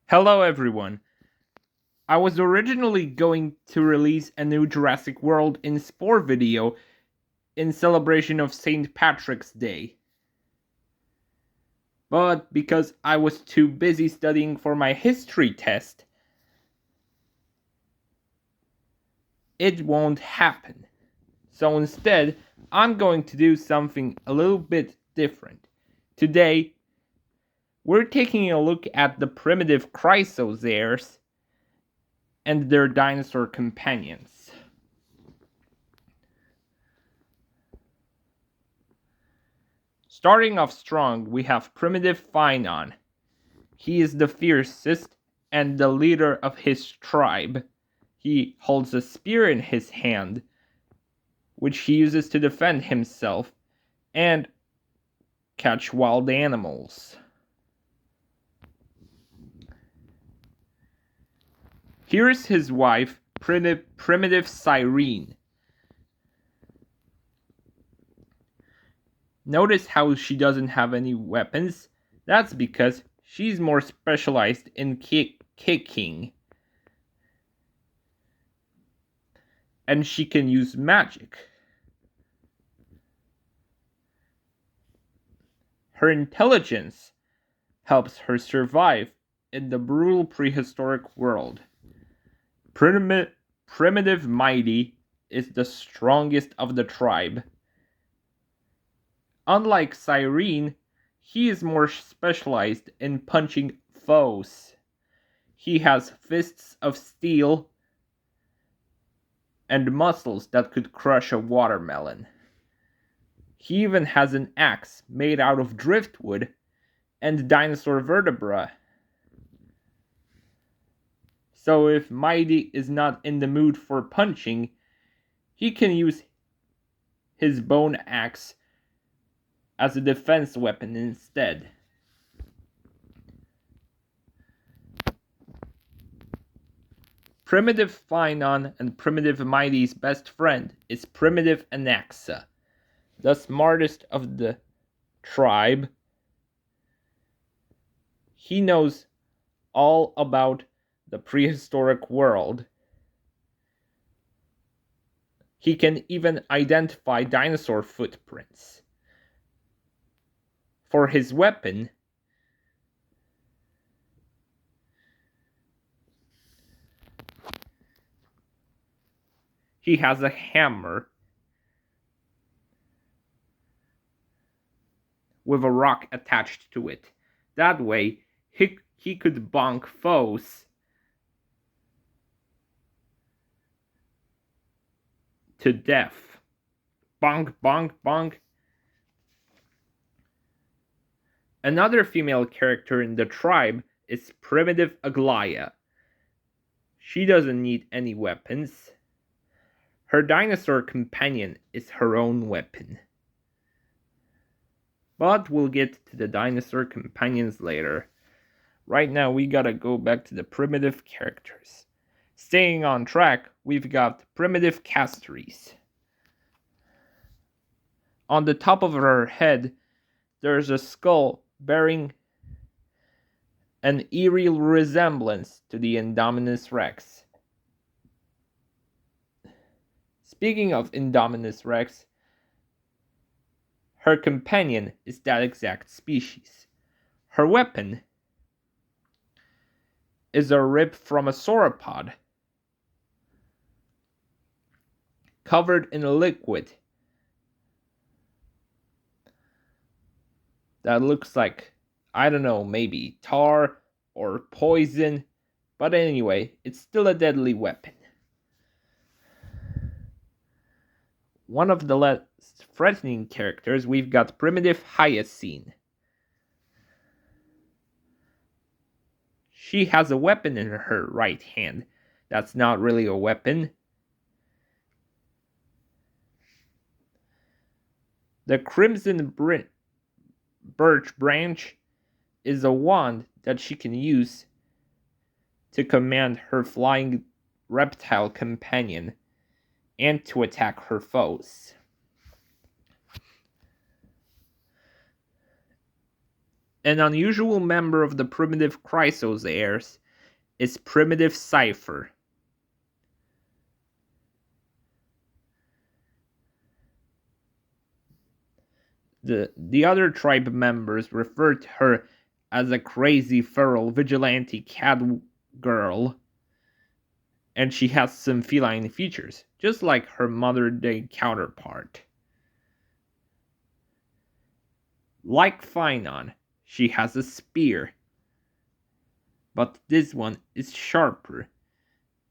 Hello everyone. I was originally going to release a new Jurassic World in Spore video in celebration of St. Patrick's Day. But because I was too busy studying for my history test, it won't happen. So instead, I'm going to do something a little bit different. Today, we're taking a look at the primitive Chrysos heirs and their dinosaur companions. Starting off strong, we have primitive Phainon. He is the fiercest and the leader of his tribe. He holds a spear in his hand, which he uses to defend himself and catch wild animals. Here's his wife, primitive Cyrene. Notice how she doesn't have any weapons? That's because she's more specialized in kicking. And she can use magic. Her intelligence helps her survive in the brutal prehistoric world. Primitive Mydei is the strongest of the tribe. Unlike Cyrene, he is more specialized in punching foes. He has fists of steel and muscles that could crush a watermelon. He even has an axe made out of driftwood and dinosaur vertebra. So if Mydei is not in the mood for punching, he can use his bone axe as a defense weapon instead. Primitive Phainon and primitive Mydei's best friend is primitive Anaxa, the smartest of the tribe. He knows all about the prehistoric world. He can even identify dinosaur footprints. For his weapon, he has a hammer with a rock attached to it. That way, he could bonk foes to death. Bonk, bonk, bonk. Another female character in the tribe is primitive Aglaea. She doesn't need any weapons. Her dinosaur companion is her own weapon. But we'll get to the dinosaur companions later. Right now we gotta go back to the primitive characters. Staying on track, we've got primitive Castorice. On the top of her head, there's a skull bearing an eerie resemblance to the Indominus Rex. Speaking of Indominus Rex, her companion is that exact species. Her weapon is a rib from a sauropod covered in a liquid that looks like, I don't know, maybe tar or poison, but anyway, it's still a deadly weapon. One of the less threatening characters, we've got primitive Hyacine. She has a weapon in her right hand. That's not really a weapon. The crimson birch branch is a wand that she can use to command her flying reptile companion and to attack her foes. An unusual member of the primitive Chrysos heirs is primitive Cipher. The other tribe members refer to her as a crazy feral vigilante cat girl, and she has some feline features, just like her modern-day counterpart. Like Phainon, she has a spear, but this one is sharper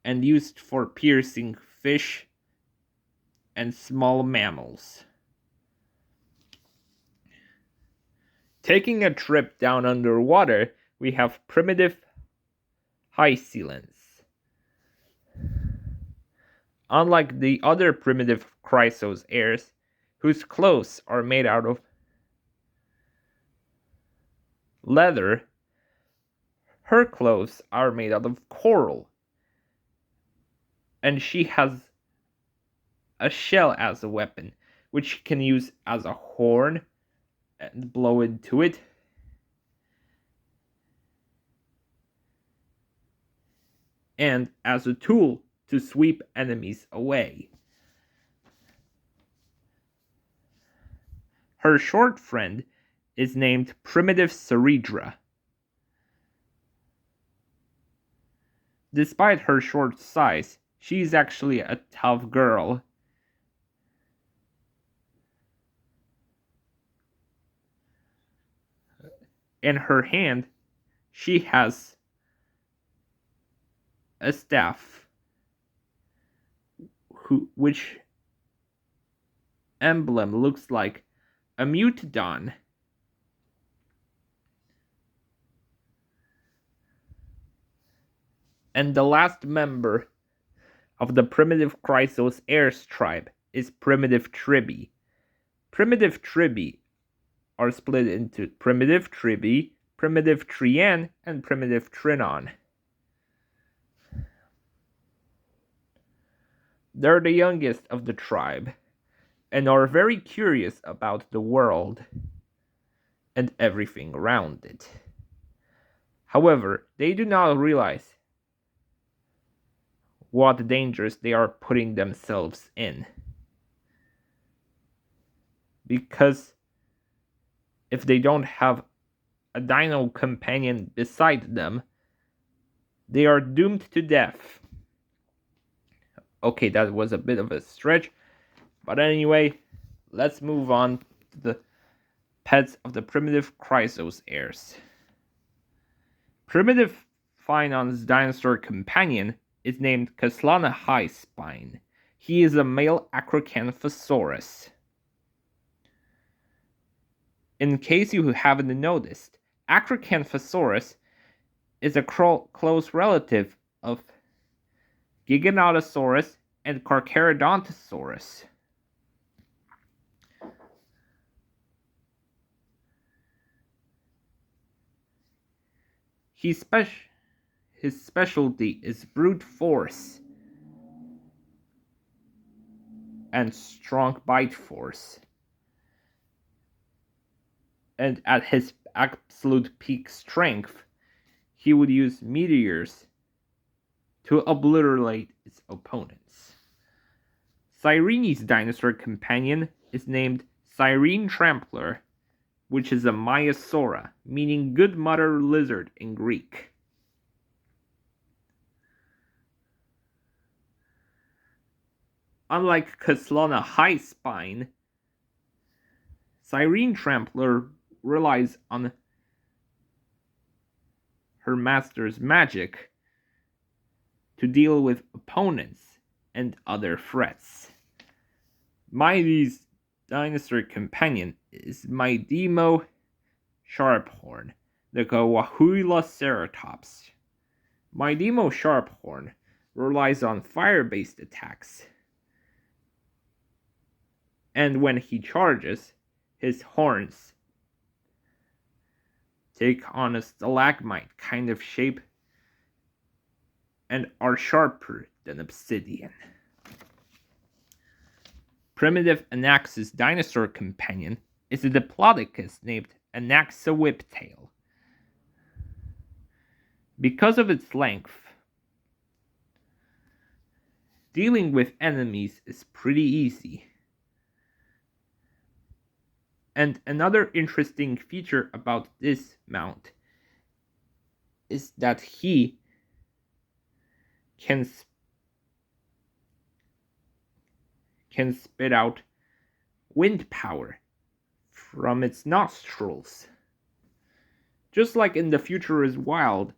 and used for piercing fish and small mammals. Taking a trip down underwater, we have primitive Hysilens. Unlike the other primitive Chrysos heirs, whose clothes are made out of leather, her clothes are made out of coral, and she has a shell as a weapon, which she can use as a horn and blow into it. And as a tool to sweep enemies away. Her short friend is named Primitive Cerydra. Despite her short size, she is actually a tough girl. In her hand, she has a staff, which emblem looks like a Mutodon. And the last member of the primitive Chrysos heirs tribe is primitive Tribbie. Primitive Tribbie are split into primitive Tribbie, primitive Trien, and primitive Trinon. They're the youngest of the tribe, and are very curious about the world and everything around it. However, they do not realize what dangers they are putting themselves in. Because if they don't have a dino companion beside them, they are doomed to death. Okay, that was a bit of a stretch, but anyway, let's move on to the pets of the primitive Chrysos heirs. Primitive Phainon's dinosaur companion is named Caslana Highspine. He is a male Acrocanthosaurus. In case you haven't noticed, Acrocanthosaurus is a close relative of Giganotosaurus and Carcharodontosaurus. His specialty is brute force and strong bite force. And at his absolute peak strength, he would use meteors to obliterate its opponents. Cyrene's dinosaur companion is named Cyrene Trampler, which is a Maiasaura, meaning good mother lizard in Greek. Unlike Caslana Highspine, Cyrene Trampler relies on her master's magic to deal with opponents and other threats. Mydei's dinosaur companion is Mydemo Sharphorn, the Coahuila-ceratops. Mydemo Sharphorn relies on fire-based attacks, and when he charges, his horns take on a stalagmite kind of shape and are sharper than obsidian. Primitive Anaxa's dinosaur companion is a Diplodocus named Anaxa whiptail. Because of its length, dealing with enemies is pretty easy. And another interesting feature about this mount is that he can spit out wind power from its nostrils. Just like in The Future is Wild,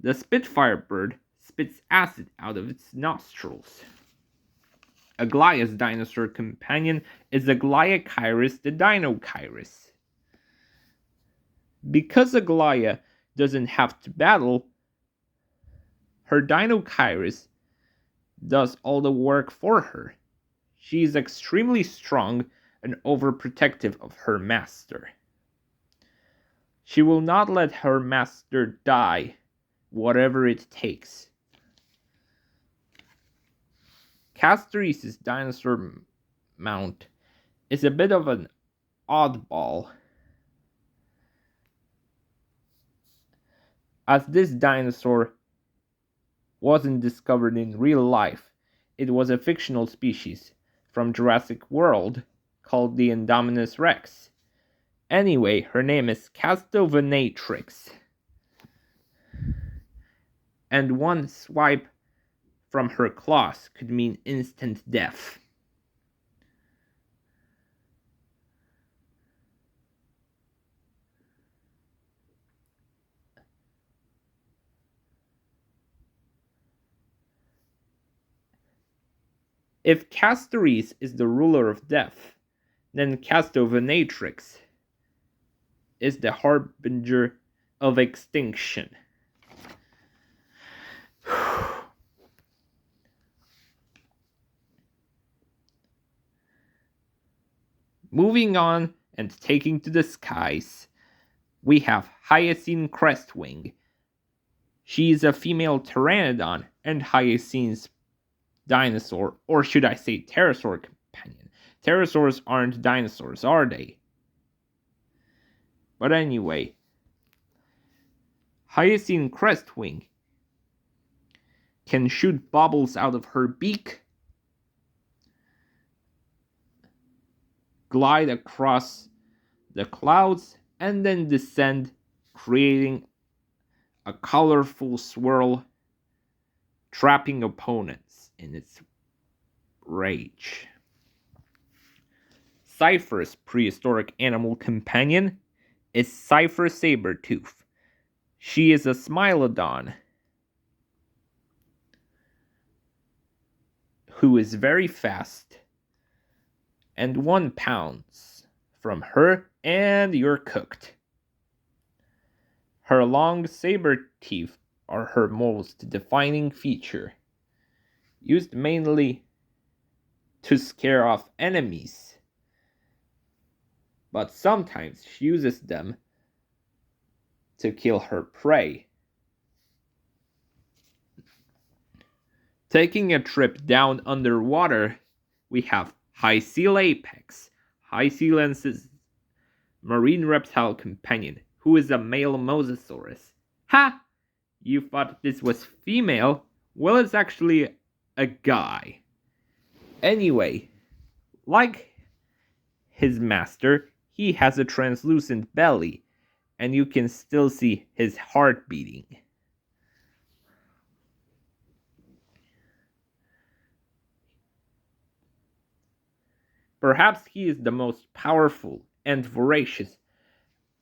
the Spitfire bird spits acid out of its nostrils. Aglaea's dinosaur companion is Aglaea Chrysos the Dino-Chirus. Because Aglaea doesn't have to battle, her Dino-Chirus does all the work for her. She is extremely strong and overprotective of her master. She will not let her master die, whatever it takes. Castorice's dinosaur mount is a bit of an oddball, as this dinosaur wasn't discovered in real life. It was a fictional species from Jurassic World called the Indominus Rex. Anyway, her name is Castorice, and one swipe from her claws could mean instant death. If Castorice is the ruler of death, then Castorice is the harbinger of extinction. Moving on and taking to the skies, we have Hyacine Crestwing. She is a female pteranodon and Hyacine's dinosaur, or should I say pterosaur companion. Pterosaurs aren't dinosaurs, are they? But anyway, Hyacine Crestwing can shoot bubbles out of her beak, glide across the clouds, and then descend, creating a colorful swirl, trapping opponents in its rage. Cipher's prehistoric animal companion is Cipher Sabertooth. She is a Smilodon who is very fast, and 1 pounds from her and you're cooked. Her long saber teeth are her most defining feature, used mainly to scare off enemies, but sometimes she uses them to kill her prey. Taking a trip down underwater, we have Hysilens, Hysilens' marine reptile companion, who is a male mosasaurus. Ha! You thought this was female? Well, it's actually a guy. Anyway, like his master, he has a translucent belly, and you can still see his heart beating. Perhaps he is the most powerful and voracious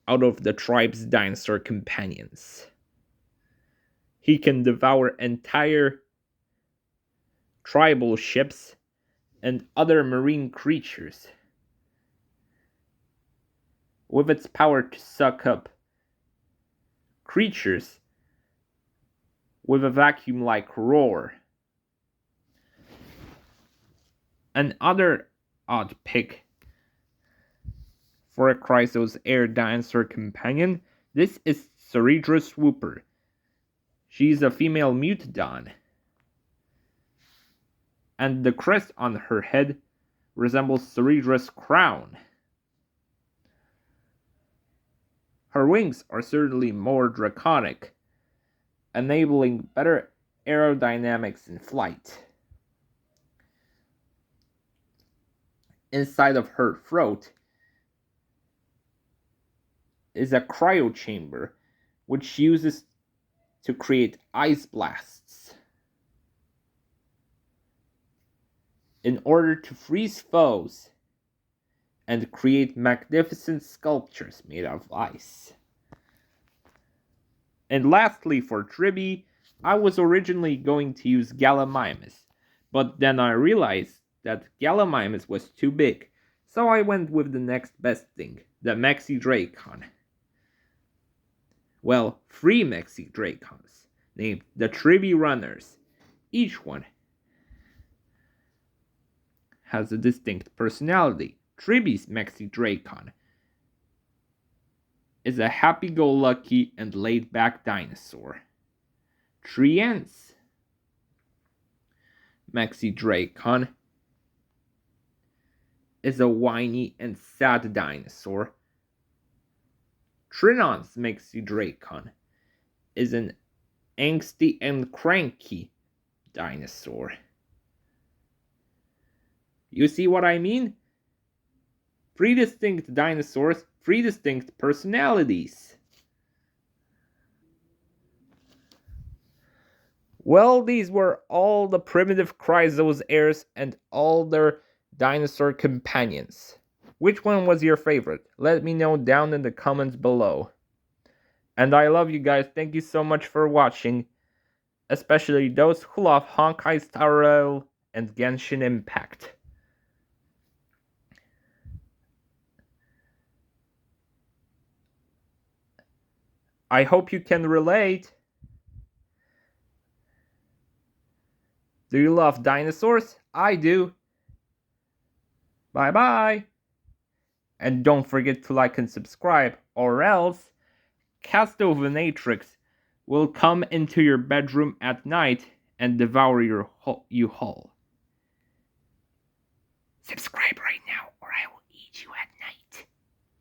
out of the tribe's dinosaur companions. He can devour entire tribal ships and other marine creatures with its power to suck up creatures with a vacuum-like roar. Another odd pick for a Chrysos air dinosaur companion, this is Cerydra Swooper. She's a female mutodon, and the crest on her head resembles Cerydra's crown. Her wings are certainly more draconic, enabling better aerodynamics in flight. Inside of her throat is a cryo chamber, which she uses to create ice blasts in order to freeze foes and create magnificent sculptures made of ice. And lastly, for Tribbie, I was originally going to use Gallimimus, but then I realized that Gallimimus was too big, so I went with the next best thing, the Mexi Dracon. Well, 3 Mexi Dracons, named the Tribbie Runners. Each one has a distinct personality. Tribbie's Mexi Dracon is a happy-go-lucky and laid-back dinosaur. Trienne's Mexi Dracon is a whiny and sad dinosaur. Trinon's Mexi Dracon is an angsty and cranky dinosaur. You see what I mean? 3 distinct dinosaurs, 3 distinct personalities. Well, these were all the primitive Chrysos heirs and all their dinosaur companions. Which one was your favorite? Let me know down in the comments below. And I love you guys. Thank you so much for watching. Especially those who love Honkai Star Rail and Genshin Impact. I hope you can relate. Do you love dinosaurs? I do. Bye bye. And don't forget to like and subscribe, or else Castorice will come into your bedroom at night and devour you whole. Subscribe right now.